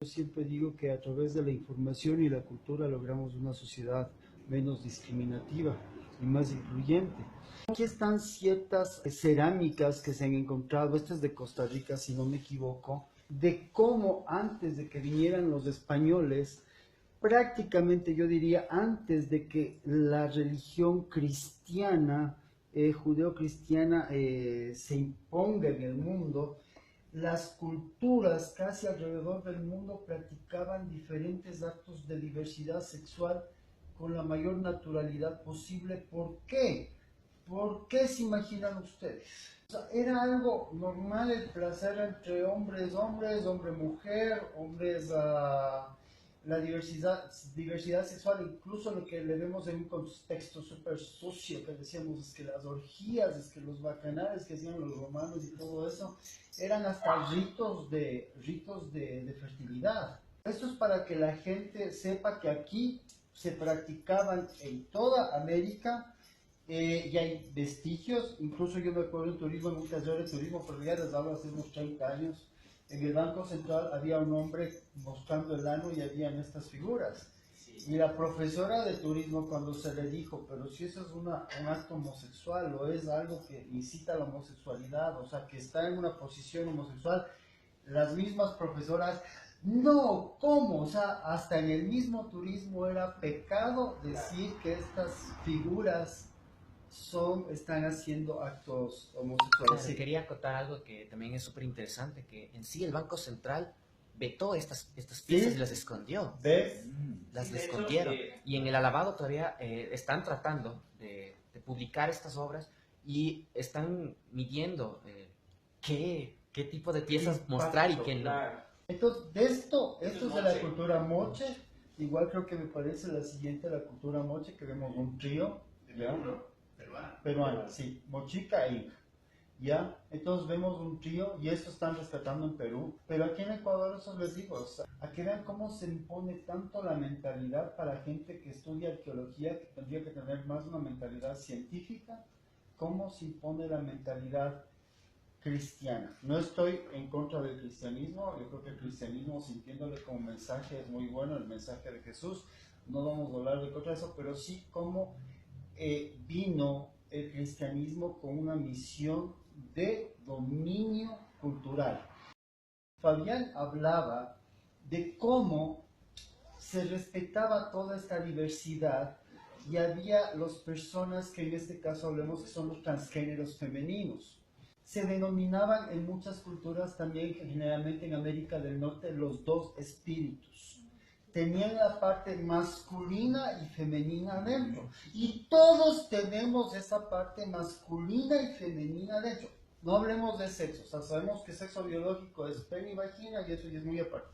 Yo siempre digo que a través de la información y la cultura logramos una sociedad menos discriminativa y más incluyente. Aquí están ciertas cerámicas que se han encontrado, esta es de Costa Rica si no me equivoco, de cómo antes de que vinieran los españoles, prácticamente yo diría antes de que la religión cristiana, judeo-cristiana, se imponga en el mundo, las culturas casi alrededor del mundo practicaban diferentes actos de diversidad sexual con la mayor naturalidad posible. ¿Por qué? ¿Por qué se imaginan ustedes? O sea, era algo normal el placer entre hombres, hombre-mujer, hombres, la diversidad sexual, incluso lo que le vemos en un contexto súper sucio, que decíamos es que las orgías, es que los bacanales que hacían los romanos y todo eso, eran hasta ritos de fertilidad. Esto es para que la gente sepa que aquí se practicaban en toda América, y hay vestigios. Incluso yo me acuerdo en turismo, nunca yo de turismo, pero ya les hablo hace unos 30 años, en el Banco Central había un hombre mostrando el ano y habían estas figuras. Y la profesora de turismo, cuando se le dijo, pero si eso es un acto homosexual o es algo que incita a la homosexualidad, o sea, que está en una posición homosexual, las mismas profesoras, no, ¿cómo? O sea, hasta en el mismo turismo era pecado decir que estas figuras están haciendo actos homosexuales. Claro, quería acotar algo que también es súper interesante, que en sí el Banco Central vetó estas piezas y las escondió. ¿Ves? Las Sí, de hecho, escondieron. Y en el alabado todavía están tratando de publicar estas obras y están midiendo qué tipo de piezas mostrar y qué no. claro, Entonces, esto es de la cultura moche. Igual creo que me parece la siguiente, la cultura moche, que vemos un trío, ¿ya? Peruana, sí, mochica e inca, ¿ya? Entonces vemos un trío y esto están rescatando en Perú, pero aquí en Ecuador eso les digo, o sea, a que vean cómo se impone tanto la mentalidad para gente que estudia arqueología, que tendría que tener más una mentalidad científica, cómo se impone la mentalidad cristiana. No estoy en contra del cristianismo, yo creo que el cristianismo, sintiéndole como mensaje, es muy bueno, el mensaje de Jesús, no vamos a hablar de contra eso, pero sí cómo vino el cristianismo con una misión de dominio cultural. Fabián hablaba de cómo se respetaba toda esta diversidad y había las personas que en este caso hablemos que son los transgéneros femeninos. Se denominaban en muchas culturas también, generalmente en América del Norte, los dos espíritus. Tenían la parte masculina y femenina dentro. Y todos tenemos esa parte masculina y femenina dentro. No hablemos de sexo, o sea, sabemos que sexo biológico es pene y vagina y eso ya es muy aparte.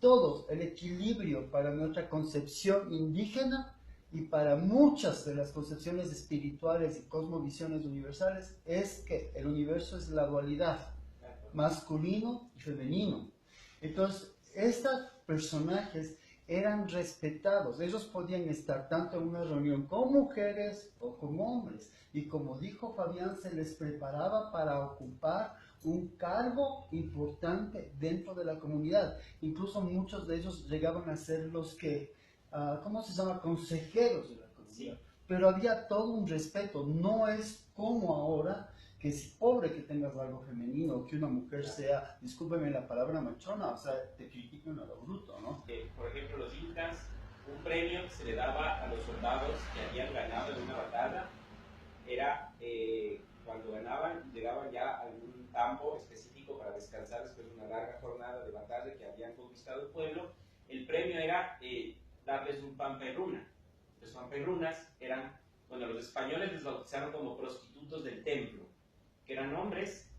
Todos, el equilibrio para nuestra concepción indígena y para muchas de las concepciones espirituales y cosmovisiones universales es que el universo es la dualidad, masculino y femenino. Entonces, estos personajes eran respetados, ellos podían estar tanto en una reunión con mujeres o con hombres, y como dijo Fabián, se les preparaba para ocupar un cargo importante dentro de la comunidad. Incluso muchos de ellos llegaban a ser los que, ¿cómo se llama?, consejeros de la comunidad. Pero había todo un respeto, no es como ahora, que es pobre que tengas algo femenino, que una mujer sea, discúlpeme la palabra machona, o sea, te critican a lo bruto, ¿no? por ejemplo, los incas, un premio que se le daba a los soldados que habían ganado en una batalla era cuando ganaban, llegaban ya a algún campo específico para descansar después de una larga jornada de batalla que habían conquistado el pueblo. El premio era darles un pamperruna. Los pamperrunas eran, bueno, los españoles les bautizaron como prostitutos del templo, que eran hombres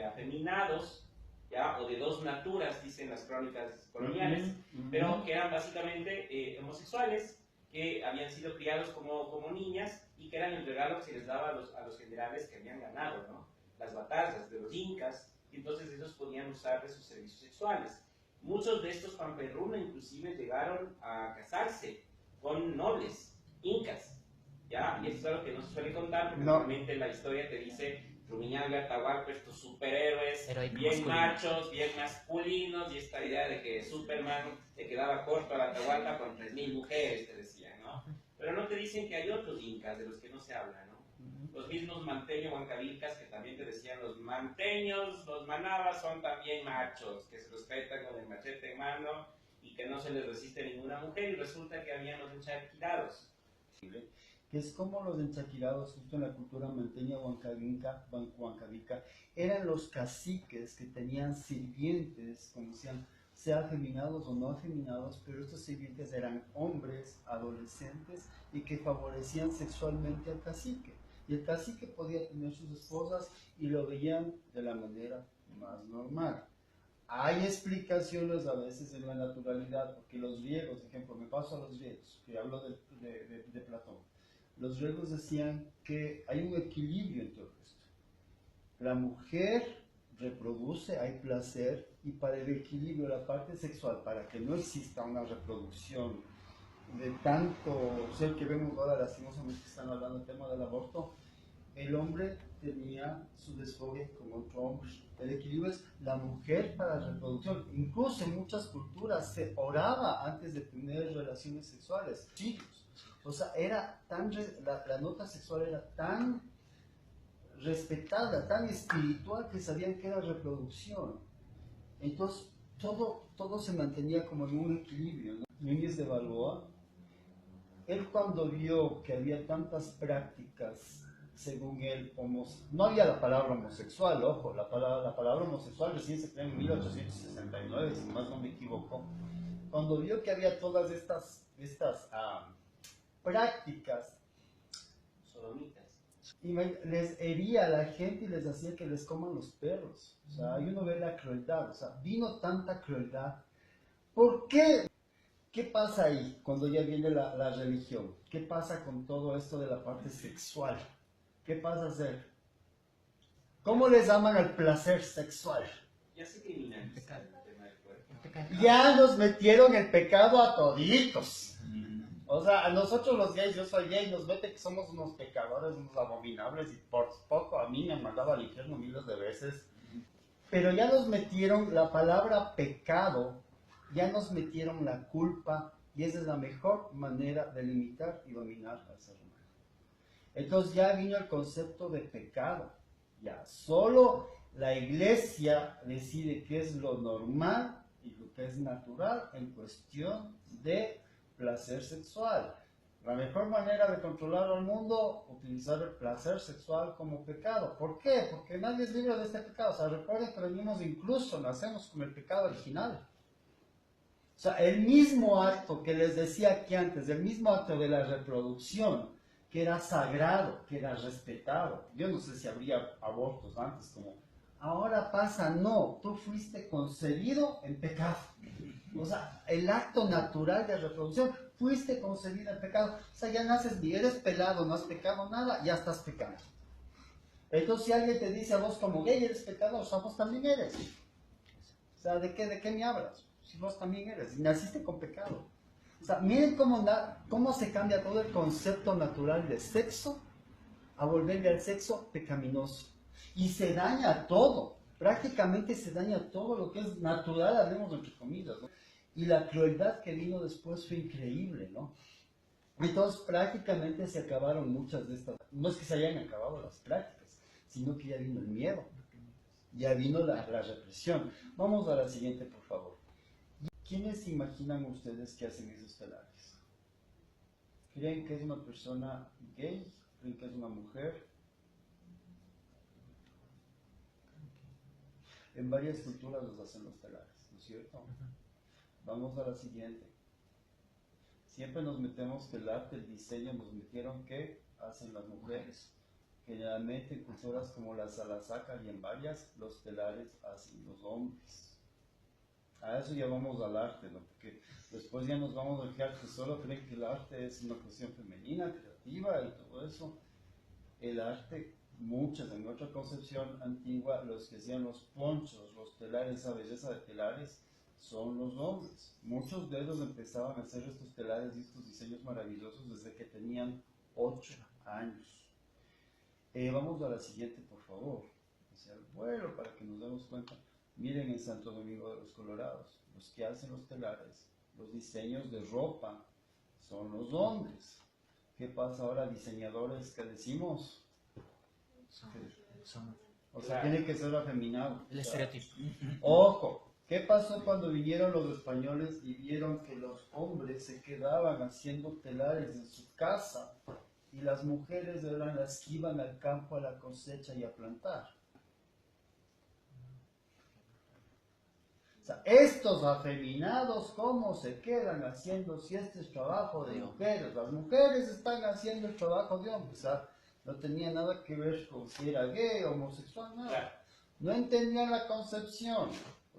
afeminados, ¿ya? O de dos naturas, dicen las crónicas coloniales, pero que eran básicamente homosexuales, que habían sido criados como niñas y que eran el regalo que se les daba a los generales que habían ganado, ¿no?, las batallas de los incas, y entonces ellos podían usar de sus servicios sexuales. Muchos de estos pamperruna inclusive llegaron a casarse con nobles incas, ¿ya? Y esto es algo que no se suele contar, porque normalmente la historia te dice Rumiñahui y Atahualpa, estos superhéroes, Heroicos, bien masculinos. machos, bien masculinos, y esta idea de que Superman le quedaba corto a la Atahualpa con 3000 mujeres, te decían, ¿no? Pero no te dicen que hay otros incas de los que no se habla, ¿no? Los mismos manteños huancavilcas que también te decían, los manteños, los manabas son también machos, que se respetan con el machete en mano y que no se les resiste ninguna mujer, y resulta que habían los enchaquirados. Que es como los enchaquirados justo en la cultura manteña huancavilca, eran los caciques que tenían sirvientes, como decían, sea afeminados o no afeminados, pero estos sirvientes eran hombres, adolescentes, y que favorecían sexualmente al cacique. Y el cacique podía tener sus esposas y lo veían de la manera más normal. Hay explicaciones a veces en la naturalidad, porque los griegos, por ejemplo, me paso a los griegos, que hablo de Platón. Los griegos decían que hay un equilibrio en todo esto. La mujer reproduce, hay placer, y para el equilibrio de la parte sexual, para que no exista una reproducción de tanto ser que vemos ahora, lastimosamente están hablando del tema del aborto, el hombre tenía su desfogue con otro hombre. El equilibrio es la mujer para la reproducción. Incluso en muchas culturas se oraba antes de tener relaciones sexuales. Siglos. O sea, era tan la nota sexual era tan respetada, tan espiritual, que sabían que era reproducción. Entonces, todo se mantenía como en un equilibrio, ¿no? Núñez de Balboa, él cuando vio que había tantas prácticas, según él, no había la palabra homosexual, ojo, la palabra homosexual recién se creó en 1869, si más no me equivoco, cuando vio que había todas estas prácticas Sodomitas. y les hería a la gente y les hacía que les coman los perros. O sea, ahí uno ve la crueldad, o sea, vino tanta crueldad. ¿Por qué? ¿Qué pasa ahí cuando ya viene la religión? ¿Qué pasa con todo esto de la parte sexual? ¿Qué pasa a hacer? ¿Cómo les llaman al placer sexual? Ya se criminaliza el tema del cuerpo. Ya nos metieron el pecado a toditos. O sea, a nosotros los gays, yo soy gay, nos mete que somos unos pecadores, unos abominables, y por poco a mí me han mandado al infierno miles de veces. Pero ya nos metieron la palabra pecado, ya nos metieron la culpa, y esa es la mejor manera de limitar y dominar al ser humano. Entonces ya vino el concepto de pecado. Ya solo la iglesia decide qué es lo normal y lo que es natural en cuestión de placer sexual. La mejor manera de controlar al mundo, utilizar el placer sexual como pecado. ¿Por qué? Porque nadie es libre de este pecado. O sea, recuerden que venimos incluso, nacemos con el pecado original. O sea, el mismo acto que les decía aquí antes, el mismo acto de la reproducción, que era sagrado, que era respetado. Yo no sé si habría abortos antes, como ahora pasa, no, tú fuiste concebido en pecado. O sea, el acto natural de reproducción, fuiste concebido en pecado. O sea, ya naces ni eres pelado, no has pecado nada, ya estás pecando. Entonces, si alguien te dice a vos como gay eres pecador, o sea, vos también eres. O sea, ¿de qué me hablas? Si vos también eres, y naciste con pecado. O sea, miren cómo se cambia todo el concepto natural de sexo a volverle al sexo pecaminoso. Y se daña todo, prácticamente se daña todo lo que es natural, hablemos entre comillas, ¿no? Y la crueldad que vino después fue increíble, ¿no? Entonces prácticamente se acabaron muchas de estas, no es que se hayan acabado las prácticas, sino que ya vino el miedo, ya vino la represión. Vamos a la siguiente, por favor. ¿Quiénes se imaginan ustedes que hacen esos telares? ¿Creen que es una persona gay? ¿Creen que es una mujer? En varias culturas los hacen los telares, ¿no es cierto? Vamos a la siguiente. Siempre nos metemos que el arte, el diseño, nos metieron que hacen las mujeres. Generalmente en culturas como la Salazaca y en varias, los telares hacen los hombres. A eso ya vamos al arte, ¿no? Porque después ya nos vamos a fijar que solo creen que el arte es una cuestión femenina, creativa y todo eso. El arte, en otra concepción antigua, los que hacían los ponchos, los telares, esa belleza de telares, son los hombres. Muchos de ellos empezaban a hacer estos telares y estos diseños maravillosos desde que tenían 8 años. Vamos a la siguiente, por favor. Hacia el vuelo para que nos demos cuenta. Miren en Santo Domingo de los Colorados, los que hacen los telares, los diseños de ropa, son los hombres. ¿Qué pasa ahora, diseñadores que decimos? O sea, tiene que ser afeminado. El estereotipo. Ojo, ¿qué pasó cuando vinieron los españoles y vieron que los hombres se quedaban haciendo telares en su casa y las mujeres eran las que iban al campo a la cosecha y a plantar? O sea, estos afeminados, ¿cómo se quedan haciendo si este es trabajo de mujeres? Las mujeres están haciendo el trabajo de hombres. O sea, no tenía nada que ver con si era gay, homosexual, nada. No entendían la concepción.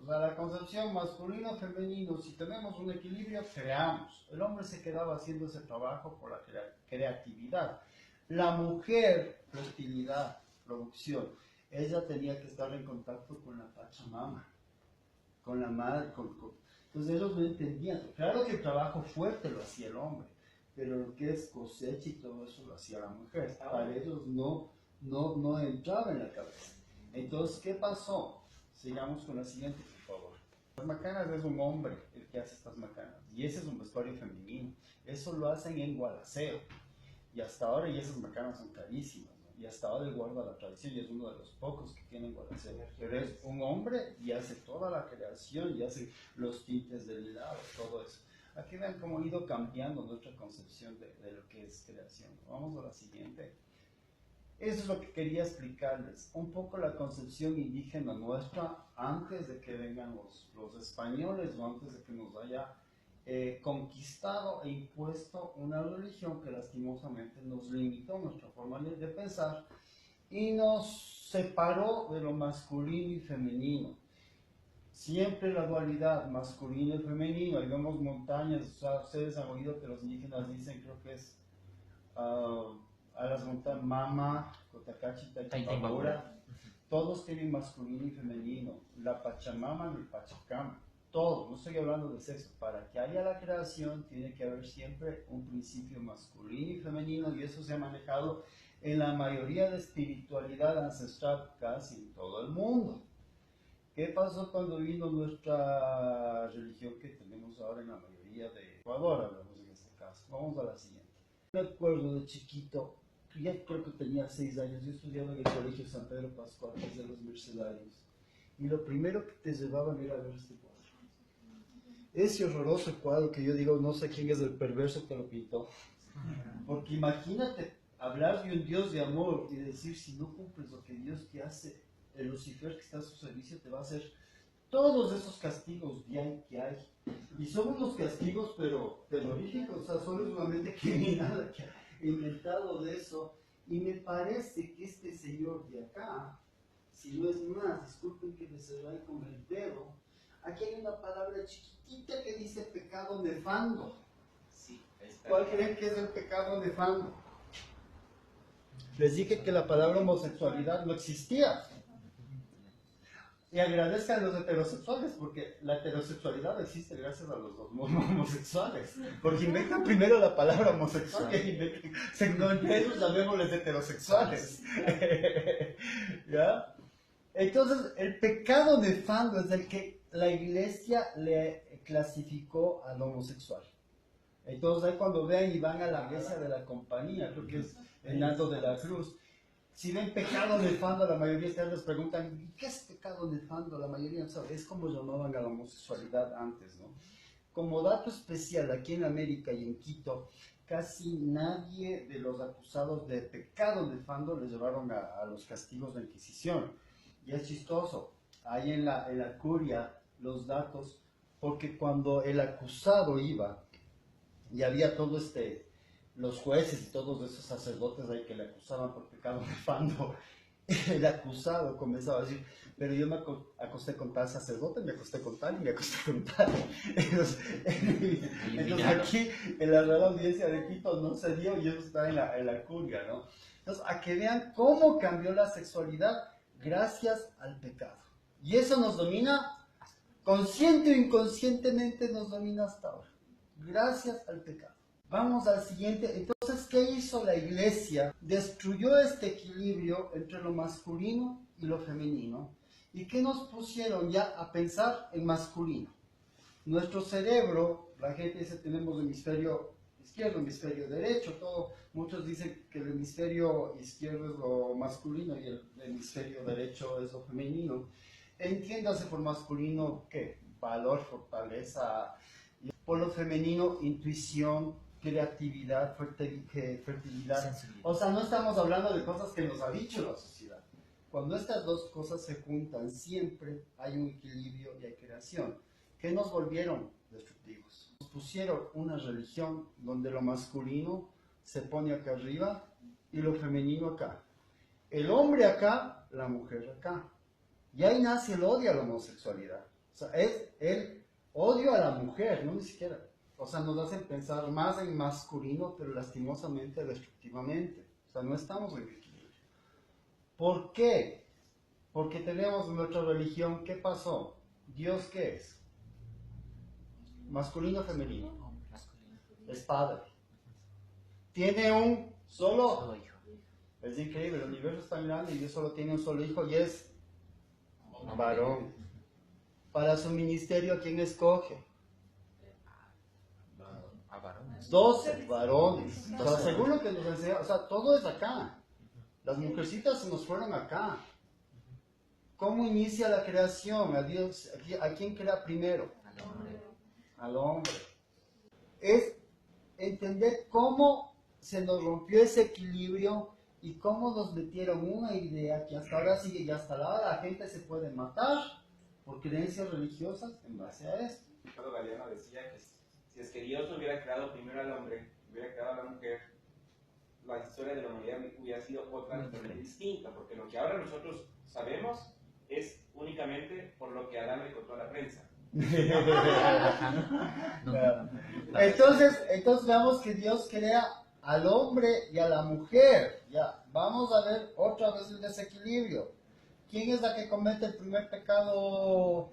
O sea, la concepción masculino-femenino, si tenemos un equilibrio, creamos. El hombre se quedaba haciendo ese trabajo por la creatividad. La mujer, fertilidad, producción. Ella tenía que estar en contacto con la Pachamama, con la madre. Entonces ellos no entendían. Claro que el trabajo fuerte lo hacía el hombre, pero lo que es cosecha y todo eso lo hacía la mujer. Para ellos no entraba en la cabeza. Entonces, ¿qué pasó? Sigamos con la siguiente, por favor. Las macanas es un hombre el que hace estas macanas, y ese es un vestuario femenino. Eso lo hacen en Gualaceo, y hasta ahora, y esas macanas son carísimas, ¿no? Y hasta ahora él guarda la tradición, y es uno de los pocos que tienen Gualaceo. Pero es un hombre y hace toda la creación, y hace los tintes del lado, todo eso. Aquí vean cómo ha ido cambiando nuestra concepción de lo que es creación. Vamos a la siguiente. Eso es lo que quería explicarles, un poco la concepción indígena nuestra antes de que vengan los españoles o antes de que nos haya conquistado e impuesto una religión que lastimosamente nos limitó nuestra forma de pensar y nos separó de lo masculino y femenino. Siempre la dualidad masculino y femenino, ahí vemos montañas, o sea, ustedes han oído que los indígenas dicen, creo que es... a las montañas, Mama, Cotacachi, Taimbabura, todos tienen masculino y femenino, la Pachamama y el Pachacama, todos, no estoy hablando de sexo, para que haya la creación tiene que haber siempre un principio masculino y femenino, y eso se ha manejado en la mayoría de espiritualidad ancestral casi en todo el mundo. ¿Qué pasó cuando vino nuestra religión que tenemos ahora en la mayoría de Ecuador, hablamos en este caso? Vamos a la siguiente. Me acuerdo de chiquito, ya creo que tenía 6 años, yo estudiaba en el colegio San Pedro Pascual, que es de los Mercedarios, y lo primero que te llevaban era a ver este cuadro. Ese horroroso cuadro que yo digo, no sé quién es el perverso que lo pintó, porque imagínate hablar de un Dios de amor y decir, si no cumples lo que Dios te hace, el Lucifer que está a su servicio te va a hacer todos esos castigos que hay. Y son unos castigos, pero terroríficos, o sea, solo es una mente criminal que ha inventado de eso. Y me parece que este señor de acá, si no es más, disculpen que me cerré con el dedo, aquí hay una palabra chiquitita que dice pecado nefando. Sí, está. ¿Cuál creen que es el pecado nefando? Les dije que la palabra homosexualidad no existía. Y agradezcan a los heterosexuales, porque la heterosexualidad existe gracias a los homosexuales. Porque inventan primero la palabra homosexual, entre ellos llamémosles heterosexuales. ¿Ya? Entonces, el pecado nefando es el que la iglesia le clasificó al homosexual. Entonces, ahí cuando vean y van a la iglesia de la compañía, creo que es Hernando de la Cruz, si ven pecado nefando, la mayoría de ustedes les preguntan, ¿qué es pecado nefando? La mayoría no sabe, es como llamaban a la homosexualidad antes, ¿no? Como dato especial, aquí en América y en Quito, casi nadie de los acusados de pecado nefando les llevaron a los castigos de Inquisición. Y es chistoso, hay en la curia los datos, porque cuando el acusado iba, y había todo los jueces y todos esos sacerdotes ahí que le acusaban por pecado nefando, el acusado comenzaba a decir, pero yo me acosté con tal sacerdote, me acosté con tal y me acosté con tal. Entonces aquí en la Real Audiencia de Quito no se dio y eso está en la curia, ¿no? Entonces, a que vean cómo cambió la sexualidad gracias al pecado. Y eso nos domina, consciente o inconscientemente nos domina hasta ahora, gracias al pecado. Vamos al siguiente. Entonces, ¿qué hizo la iglesia? Destruyó este equilibrio entre lo masculino y lo femenino. ¿Y qué nos pusieron ya a pensar en masculino? Nuestro cerebro, la gente dice tenemos hemisferio izquierdo, hemisferio derecho, muchos dicen que el hemisferio izquierdo es lo masculino y el hemisferio derecho es lo femenino. Entiéndase por masculino, ¿qué? Valor, fortaleza. Por lo femenino, intuición, creatividad, fertilidad. O sea, no estamos hablando de cosas que nos ha dicho la sociedad. Cuando estas dos cosas se juntan, siempre hay un equilibrio y hay creación. ¿Qué nos volvieron destructivos? Nos pusieron una religión donde lo masculino se pone acá arriba y lo femenino acá. El hombre acá, la mujer acá. Y ahí nace el odio a la homosexualidad. O sea, es el odio a la mujer, no ni siquiera. O sea, nos hacen pensar más en masculino, pero lastimosamente, destructivamente. O sea, no estamos en equilibrio. ¿Por qué? Porque tenemos nuestra religión. ¿Qué pasó? ¿Dios qué es? Masculino o femenino. Es padre. Tiene un solo hijo. Es increíble, el universo es tan grande y Dios solo tiene un solo hijo y es varón. Para su ministerio, ¿quién escoge? A varones. 12 varones. O sea, según lo que nos enseña, o sea, todo es acá. Las mujercitas se nos fueron acá. ¿Cómo inicia la creación? A Dios, ¿a quién crea primero? Al hombre. Al hombre. Es entender cómo se nos rompió ese equilibrio y cómo nos metieron una idea que hasta ahora sigue y hasta ahora la gente se puede matar por creencias religiosas en base a esto. Ricardo Galeano decía que si es que Dios no hubiera creado primero al hombre, hubiera creado a la mujer, la historia de la humanidad hubiera sido otra totalmente distinta, porque lo que ahora nosotros sabemos es únicamente por lo que Adán le contó a la prensa. Entonces veamos que Dios crea al hombre y a la mujer. Ya, vamos a ver otra vez el desequilibrio. ¿Quién es la que comete el primer pecado?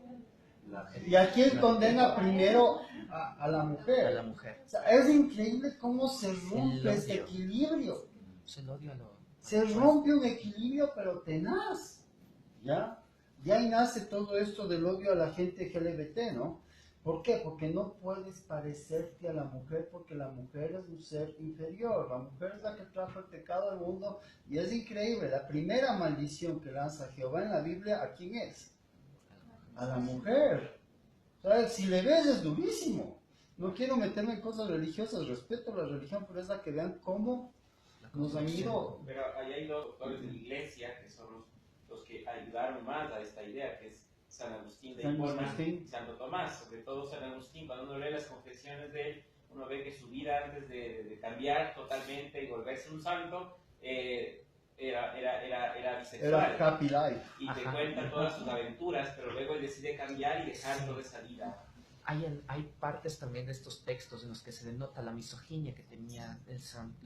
¿Y a quién condena primero? A la mujer. A la mujer. O sea, es increíble cómo se rompe este equilibrio. Se odio a lo... Se rompe un equilibrio, pero tenaz. ¿Ya? Y ahí nace todo esto del odio a la gente LGBT, ¿no? ¿Por qué? Porque no puedes parecerte a la mujer porque la mujer es un ser inferior. La mujer es la que trajo el pecado al mundo y es increíble. La primera maldición que lanza Jehová en la Biblia, ¿a quién es? A la mujer. O sea, si le ves es durísimo. No quiero meterme en cosas religiosas, respeto la religión, pero es la que vean cómo nos han ido. Pero ahí hay dos autores de la iglesia que son los que ayudaron más a esta idea, que es San Agustín de Hipona y Santo Tomás. Sobre todo San Agustín, cuando uno lee las confesiones de él, uno ve que su vida antes de cambiar totalmente y volverse un santo, era bisexual. Era happy life. Y te cuenta todas sus aventuras, pero luego él decide cambiar y dejar toda esa vida. Hay partes también de estos textos en los que se denota la misoginia que tenían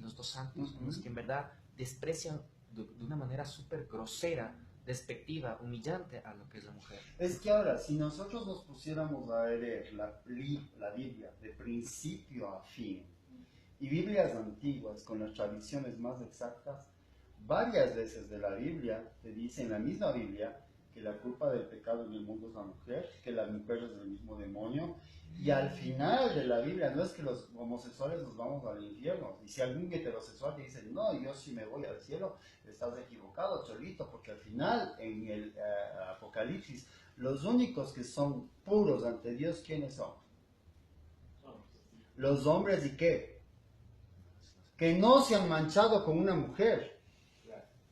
los dos santos, en los que en verdad desprecian de una manera súper grosera, despectiva, humillante a lo que es la mujer. Es que ahora, si nosotros nos pusiéramos a leer la Biblia de principio a fin, y Biblias antiguas con las tradiciones más exactas, varias veces de la Biblia te dice en la misma Biblia que la culpa del pecado en el mundo es la mujer, que la mujer es el mismo demonio, y al final de la Biblia no es que los homosexuales nos vamos al infierno, y si algún heterosexual te dice, no, yo sí me voy al cielo, estás equivocado, cholito, porque al final en el Apocalipsis, los únicos que son puros ante Dios, ¿quiénes son? Los hombres, ¿y qué? Que no se han manchado con una mujer,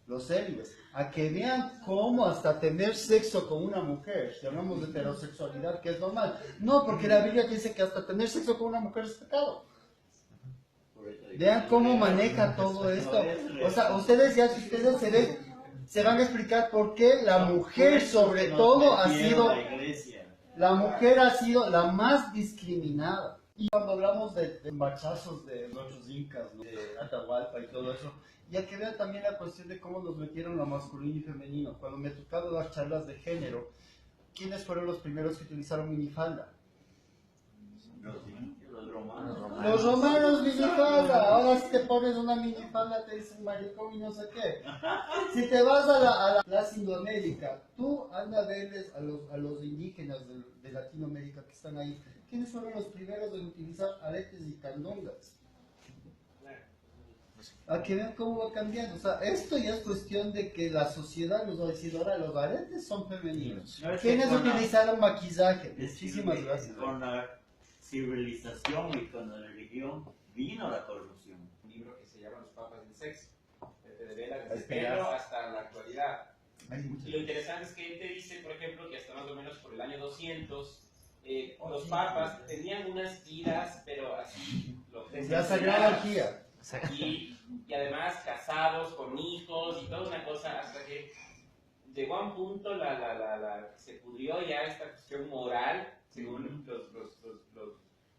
los célibes, a que vean cómo hasta tener sexo con una mujer, si hablamos de heterosexualidad, que es normal. No, porque la Biblia dice que hasta tener sexo con una mujer es pecado. Vean cómo maneja todo esto. O sea, ustedes se van a explicar por qué la mujer sobre todo ha sido, la mujer ha sido la más discriminada. Y cuando hablamos de marchazos de nuestros incas, ¿no? De Atahualpa y todo eso, y a que vean también la cuestión de cómo nos metieron lo masculino y femenino. Cuando me tocaron las charlas de género, ¿quiénes fueron los primeros que utilizaron minifalda? Los romanos minifalda. Ahora vas y te pones una minifalda, te dicen maricón y no sé qué. Si te vas a la Plaza Indoamérica, tú anda a verles a los indígenas de Latinoamérica que están ahí. ¿Quiénes fueron los primeros en utilizar aretes y candongas? A que vean cómo va cambiando. O sea, esto ya es cuestión de que la sociedad nos va a decir, ahora los aretes son femeninos. No, es ¿Quiénes que con utilizaron maquillaje? la- Muchísimas gracias. Con la civilización y con la religión vino la corrupción. Un libro que se llama Los Papas del Sexo, que te devela desde Espera. Pedro hasta la actualidad. Hay muchas Y lo interesante es que él te dice, por ejemplo, que hasta más o menos por el año 200, los sí. papas tenían unas vidas, pero así, La sagrada orgía. y además casados con hijos y toda una cosa, hasta que llegó a un punto se pudrió ya esta cuestión moral, según los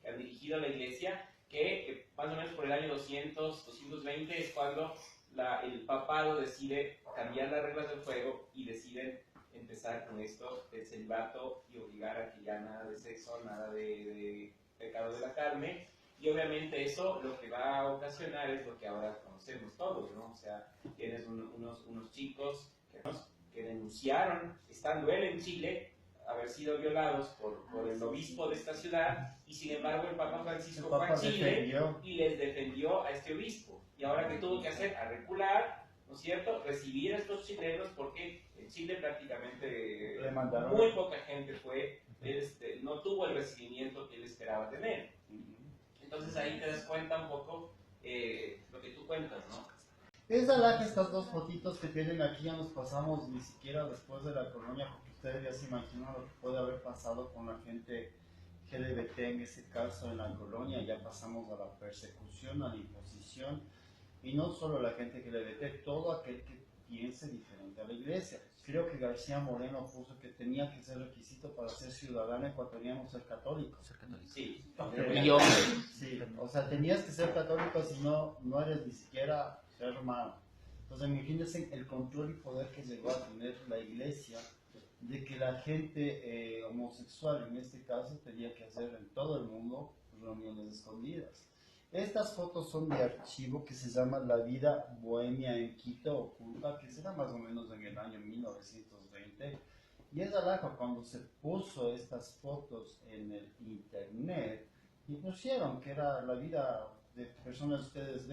que han dirigido la iglesia, que más o menos por el año 200, 220 es cuando el papado decide cambiar las reglas del juego y deciden empezar con esto del celibato y obligar a que ya nada de sexo, nada de pecado de la carne. Y obviamente eso lo que va a ocasionar es lo que ahora conocemos todos, ¿no? O sea, tienes unos chicos que denunciaron, estando él en Chile, haber sido violados por el obispo de esta ciudad, y sin embargo el Papa Francisco fue a Chile y les defendió a este obispo. Y ahora que tuvo que hacer, a recular, ¿no es cierto?, recibir a estos chilenos, porque en Chile prácticamente Le mandaron. muy poca gente fue, no tuvo el recibimiento que él esperaba tener. Entonces ahí te das cuenta un poco lo que tú cuentas, ¿no? Es alaje estas dos fotitos que tienen aquí, ya nos pasamos ni siquiera después de la colonia, porque ustedes ya se imaginan lo que puede haber pasado con la gente LGBT en ese caso en la colonia. Ya pasamos a la persecución, a la imposición, y no solo la gente LGBT, todo aquel que piense diferente a la iglesia. Creo que García Moreno puso que tenía que ser requisito para ser ciudadano ecuatoriano ser católico. Ser católico. Sí. Y hombre. Sí, o sea, tenías que ser católico, si no, no eres ni siquiera ser romano. Entonces, imagínense el control y poder que llegó a tener la iglesia, de que la gente homosexual, en este caso, tenía que hacer en todo el mundo reuniones escondidas. Estas fotos son de archivo que se llama La vida bohemia en Quito oculta, que será más o menos en el año 1920. Y es alaja cuando se puso estas fotos en el internet y pusieron que era la vida de personas, ustedes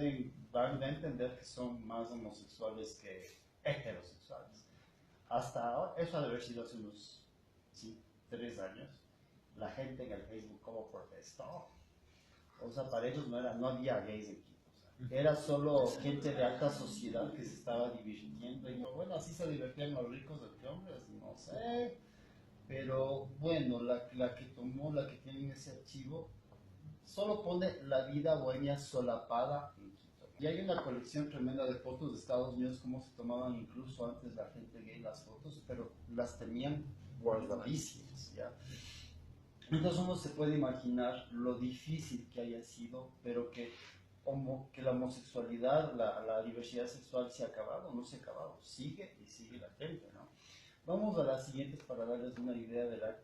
van a entender que son más homosexuales que heterosexuales. Hasta ahora, eso ha de haber sido hace unos 3 años, la gente en el Facebook como protestó. O sea, para ellos no había gays en Quito. O sea, era solo gente de alta sociedad que se estaba divirtiendo. Y bueno, así se divertían los ricos de hombres, no sé. Pero bueno, la que tomó, la que tiene en ese archivo, solo pone la vida bohemia solapada en Quito. Y hay una colección tremenda de fotos de Estados Unidos, cómo se tomaban incluso antes la gente gay las fotos, pero las tenían guardadísimas, ¿ya? Entonces uno se puede imaginar lo difícil que haya sido, pero que la homosexualidad, la diversidad sexual se ha acabado, no se ha acabado, sigue y sigue latente, ¿no? Vamos a las siguientes para darles una idea de la...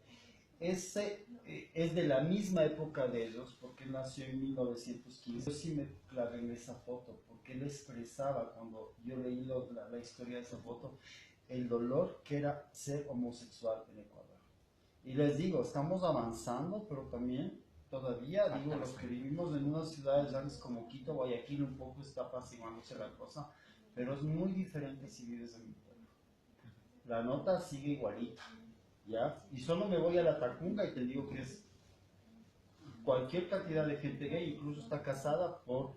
Ese es de la misma época de ellos, porque él nació en 1915. Yo sí me clavé en esa foto, porque él expresaba, cuando yo leí la historia de esa foto, el dolor que era ser homosexual en Ecuador. Y les digo, estamos avanzando, pero también todavía, digo, los que vivimos en unas ciudades grandes como Quito, Guayaquil, un poco está apaciguándose la cosa, pero es muy diferente si vives en mi pueblo. La nota sigue igualita, ¿ya? Y solo me voy a la Tacunga y te digo que es cualquier cantidad de gente gay, incluso está casada por...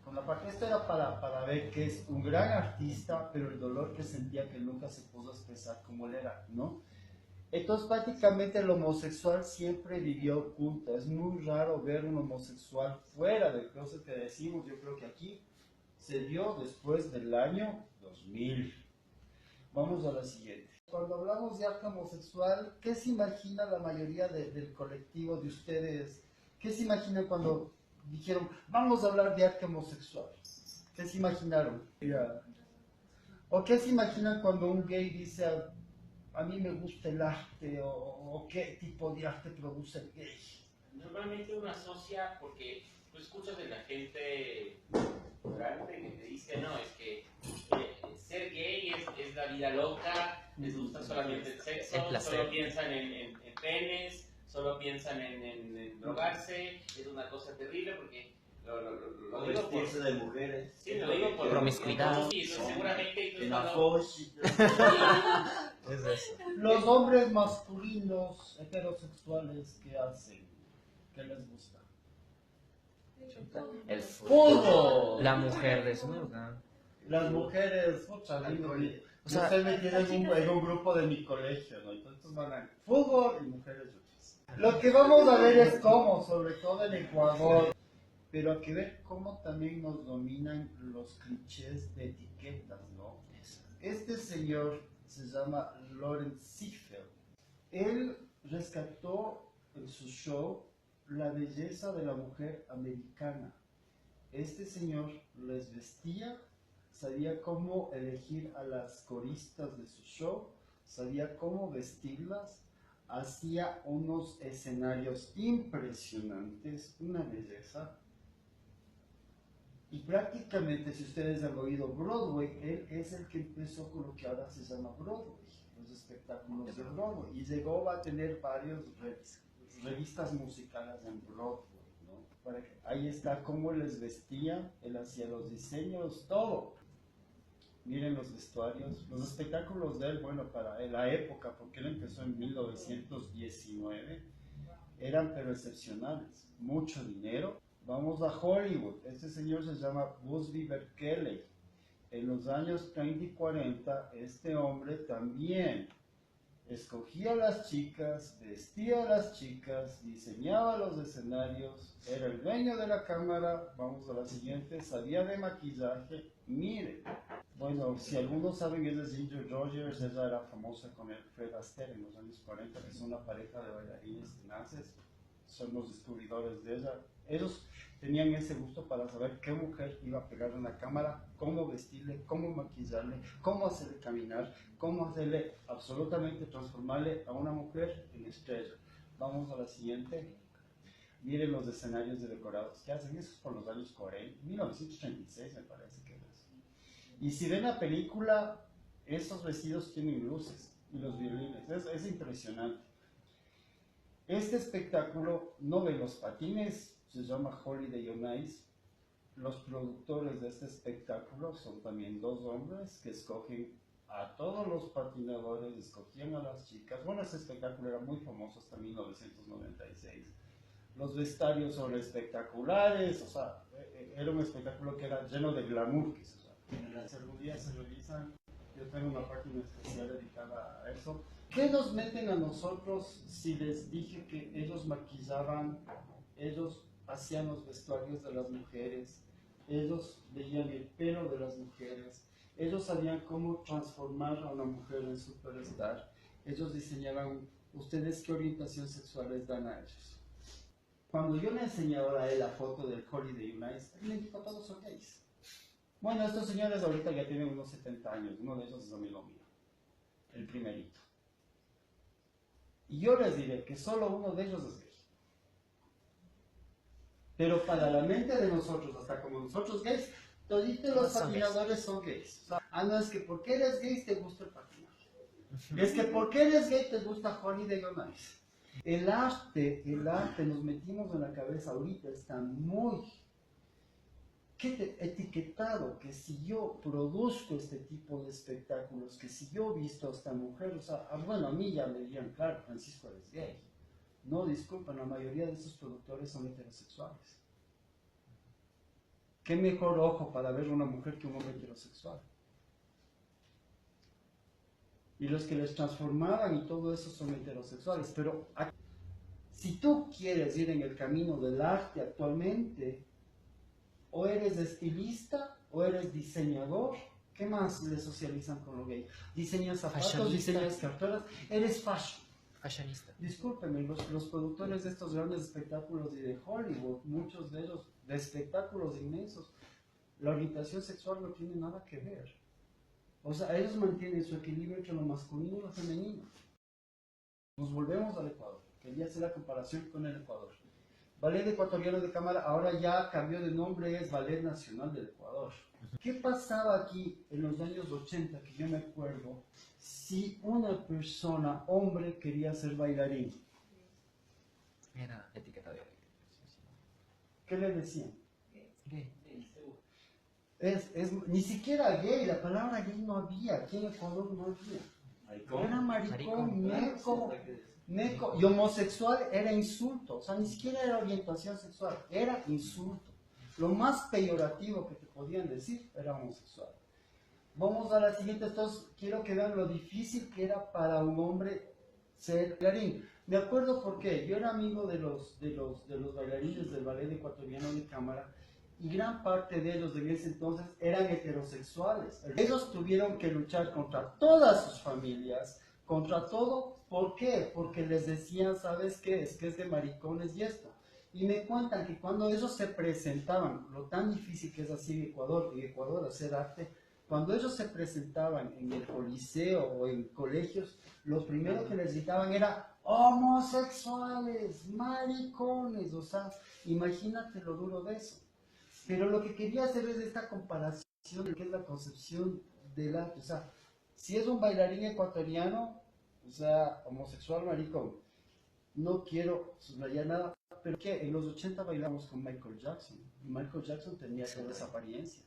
Con la parte, esto era para ver que es un gran artista, pero el dolor que sentía que nunca se pudo expresar como él era, ¿no? Entonces prácticamente el homosexual siempre vivió oculto. Es muy raro ver un homosexual fuera del closet que decimos. Yo creo que aquí se dio después del año 2000. Vamos a la siguiente. Cuando hablamos de arte homosexual, ¿qué se imagina la mayoría del colectivo de ustedes? ¿Qué se imaginan cuando dijeron, vamos a hablar de arte homosexual? ¿Qué se imaginaron? ¿O qué se imaginan cuando un gay dice, a mí me gusta el arte, o qué tipo de arte produce el gay? Normalmente uno asocia, porque tú escuchas de la gente ignorante que te dice, no, es que ser gay es la vida loca, les gusta solamente el sexo, El placer. solo piensan en penes, solo piensan en drogarse, es una cosa terrible porque lo digo por... vestirse de mujeres. Sí, lo digo por promiscuidad. Sí, seguramente En incluso la cuando... Es eso. Los hombres masculinos heterosexuales, ¿qué hacen? ¿Qué les gusta? El ¡Fútbol! La mujer desnuda. Las mujeres, mucha O sea, estoy metido en un grupo de mi colegio, ¿no? Entonces van a fútbol y mujeres luchas. Lo que vamos a ver es cómo, sobre todo en Ecuador, pero hay que ver cómo también nos dominan los clichés de etiquetas, ¿no? Este señor se llama Lawrence Ziegfeld. Él rescató en su show la belleza de la mujer americana. Este señor les vestía, sabía cómo elegir a las coristas de su show, sabía cómo vestirlas, hacía unos escenarios impresionantes, una belleza. Y prácticamente, si ustedes han oído Broadway, él es el que empezó con lo que ahora se llama Broadway, los espectáculos de Broadway, y llegó a tener varias revistas musicales en Broadway, ¿no? Ahí está cómo les vestía, él hacía los diseños, todo. Miren los vestuarios, los espectáculos de él, bueno, para la época, porque él empezó en 1919, eran pero excepcionales, mucho dinero. Vamos a Hollywood, este señor se llama Busby Berkeley. En los años 30 y 40, este hombre también escogía a las chicas, vestía a las chicas, diseñaba los escenarios, era el dueño de la cámara. Vamos a la siguiente, sabía de maquillaje. Mire, bueno, si algunos saben, ella es Ginger Rogers, ella era famosa con el Fred Astaire en los años 40, que son una pareja de bailarines tenaces, son los descubridores de ella. Ellos tenían ese gusto para saber qué mujer iba a pegar en la cámara, cómo vestirle, cómo maquillarle, cómo hacerle caminar, cómo hacerle absolutamente transformarle a una mujer en estrella. Vamos a la siguiente. Miren los escenarios de decorados que hacen, eso es por los años 40, 1936 me parece que es. Y si ven la película, esos vestidos tienen luces y los violines, es impresionante. Este espectáculo no ve los patines, se llama Holiday on Ice. Los productores de este espectáculo son también dos hombres que escogen a todos los patinadores, escogían a las chicas. Bueno, este espectáculo era muy famoso hasta 1996. Los vestuarios son espectaculares, o sea, era un espectáculo que era lleno de glamour. Si algún día se revisan, yo tengo una página especial dedicada a eso. ¿Qué nos meten a nosotros si les dije que ellos maquillaban, ellos hacían los vestuarios de las mujeres, ellos veían el pelo de las mujeres, ellos sabían cómo transformar a una mujer en superstar, ellos diseñaban, ustedes qué orientación sexual les dan a ellos? Cuando yo le enseñaba a él la foto del Holiday United, él me dijo, todos son gays. Bueno, estos señores ahorita ya tienen unos 70 años, uno de ellos es amigo mío, el primerito. Y yo les diré que solo uno de ellos es gay. Pero para la mente de nosotros, hasta como nosotros gays, toditos los patinadores son gays. O sea, no es que porque eres gay te gusta el patinaje. Es que porque eres gay te gusta Holiday on Ice. El arte, nos metimos en la cabeza ahorita, está muy etiquetado, que si yo produzco este tipo de espectáculos, que si yo he visto a esta mujer, o sea, bueno, a mí ya me dirían, claro, Francisco es gay. No, disculpen, la mayoría de estos productores son heterosexuales. ¿Qué mejor ojo para ver una mujer que un hombre heterosexual? Y los que les transformaban y todo eso son heterosexuales. Pero si tú quieres ir en el camino del arte actualmente, o eres estilista, o eres diseñador. ¿Qué más le socializan con lo gay? Diseñas zapatos, diseñas carteras, eres fashion. Fashionista. Discúlpenme, los productores de estos grandes espectáculos y de Hollywood, muchos de ellos de espectáculos inmensos, la orientación sexual no tiene nada que ver. O sea, ellos mantienen su equilibrio entre lo masculino y lo femenino. Nos volvemos al Ecuador. Quería hacer la comparación con el Ecuador. Ballet Ecuatoriano de Cámara ahora ya cambió de nombre, es Ballet Nacional del Ecuador. ¿Qué pasaba aquí en los años 80, que yo me acuerdo, si una persona, hombre, quería ser bailarín? Era etiqueta de... ¿Qué le decían? Gay. Ni siquiera gay, la palabra gay no había, aquí en Ecuador no había. Era maricón, meco, y homosexual era insulto, o sea, ni siquiera era orientación sexual, era insulto. Lo más peyorativo que te podían decir era homosexual. Vamos a la siguiente, entonces quiero que vean lo difícil que era para un hombre ser bailarín. Me acuerdo porque yo era amigo de los bailarines del Ballet Ecuatoriano de Cámara, y gran parte de ellos en ese entonces eran heterosexuales. Ellos tuvieron que luchar contra todas sus familias, contra todo. ¿Por qué? Porque les decían, ¿sabes qué? Es que es de maricones y esto. Y me cuentan que cuando ellos se presentaban, lo tan difícil que es así en Ecuador hacer arte, cuando ellos se presentaban en el coliseo o en colegios, lo primero que les gritaban era homosexuales, maricones, o sea, imagínate lo duro de eso. Pero lo que quería hacer es esta comparación de qué es la concepción del arte. O sea, si es un bailarín ecuatoriano, o sea, homosexual, maricón, no quiero subrayar nada, pero que en los 80 bailamos con Michael Jackson. Y Michael Jackson tenía toda esa apariencia.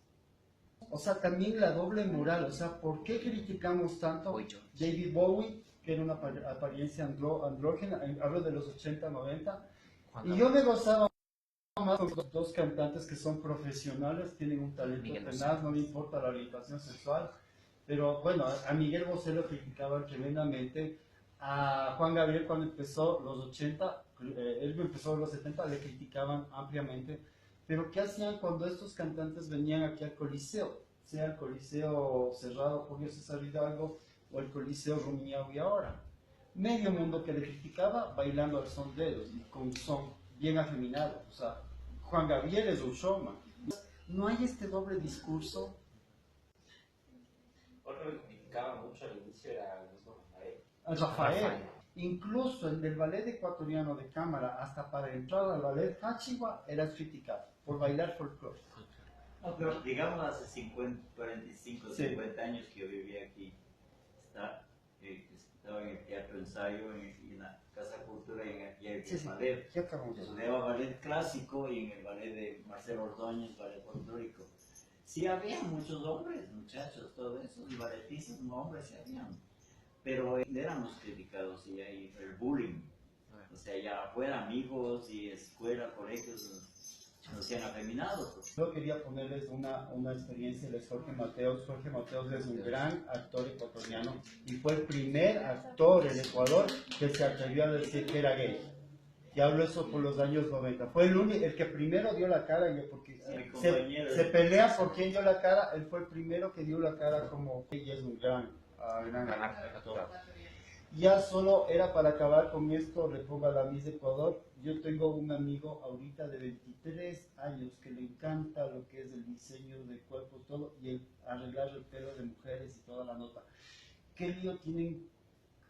O sea, también la doble moral. O sea, ¿por qué criticamos tanto David Bowie, que era una apariencia andrógena? Hablo de los 80, 90. Y yo me gozaba más con los dos cantantes que son profesionales, tienen un talento tenaz, no me importa la orientación sexual, pero bueno, a Miguel Bosé lo criticaban tremendamente, a Juan Gabriel cuando empezó los 80, él empezó en los 70, le criticaban ampliamente, pero ¿qué hacían cuando estos cantantes venían aquí al Coliseo? Sea el Coliseo cerrado Julio César Hidalgo o el Coliseo Rumiñahui ahora. Medio mundo que le criticaba bailando al son de ellos y con son bien afeminado, o sea, Juan Gabriel es un showman. No hay este doble discurso. Otro que criticaba mucho al inicio era el mismo Rafael. Rafael. Incluso el del ballet ecuatoriano de Cámara, hasta para entrar al ballet Hachiwa, era criticado por bailar folclore. No, pero digamos hace 50, 45, 50 años que yo vivía aquí, estaba en el Teatro Ensayo, en la Casa Cultura y en el ballet. Estudiaba ballet clásico y en el ballet de Marcelo Ordóñez, ballet folclórico. Sí había muchos hombres, muchachos, todo eso, y balletistas, hombres sí habían. Pero éramos criticados y hay el bullying. O sea, ya afuera amigos y escuela, colegios, nos hacían afeminados. Pues. Yo quería ponerles una experiencia de Jorge Mateos. Jorge Mateos es un gran actor ecuatoriano y fue el primer actor en Ecuador que se atrevió a decir que era gay. Y hablo eso por los años 90. Fue el que primero dio la cara, porque se pelea por quién dio la cara. Él fue el primero que dio la cara como gay y es un gran actor. Ya solo era para acabar con esto, le pongo a la Miss Ecuador. Yo tengo un amigo ahorita de 23 años que le encanta lo que es el diseño de cuerpos, todo, y el arreglar el pelo de mujeres y toda la nota. ¿Qué lío tienen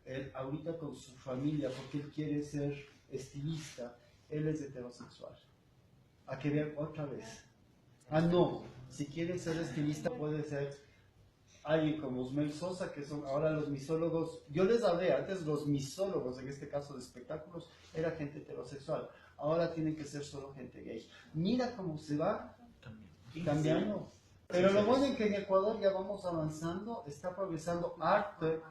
él ahorita con su familia? Porque él quiere ser estilista, él es heterosexual. A que vean otra vez. Ah, no, si quiere ser estilista puede ser alguien como Osmel Sosa, que son ahora los misólogos. Yo les hablé antes, los misólogos, en este caso de espectáculos, era gente heterosexual. Ahora tienen que ser solo gente gay. Mira cómo se va cambiando. Pero lo bueno es que en Ecuador ya vamos avanzando, está progresando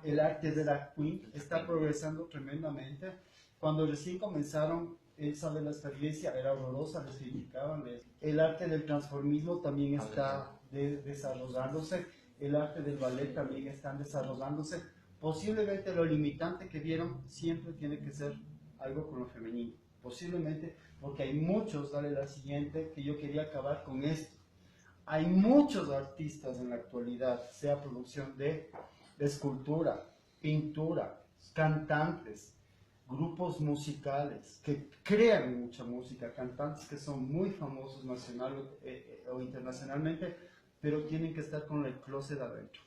el arte de la queen, está progresando tremendamente. Cuando recién comenzaron, él sabe la experiencia, era horrorosa, les criticaban. El arte del transformismo también está desarrollándose. El arte del ballet también están desarrollándose. Posiblemente lo limitante que vieron siempre tiene que ser algo con lo femenino. Posiblemente porque hay muchos, dale la siguiente, que yo quería acabar con esto. Hay muchos artistas en la actualidad, sea producción de escultura, pintura, cantantes, grupos musicales que crean mucha música, cantantes que son muy famosos nacional o internacionalmente, pero tienen que estar con el closet adentro.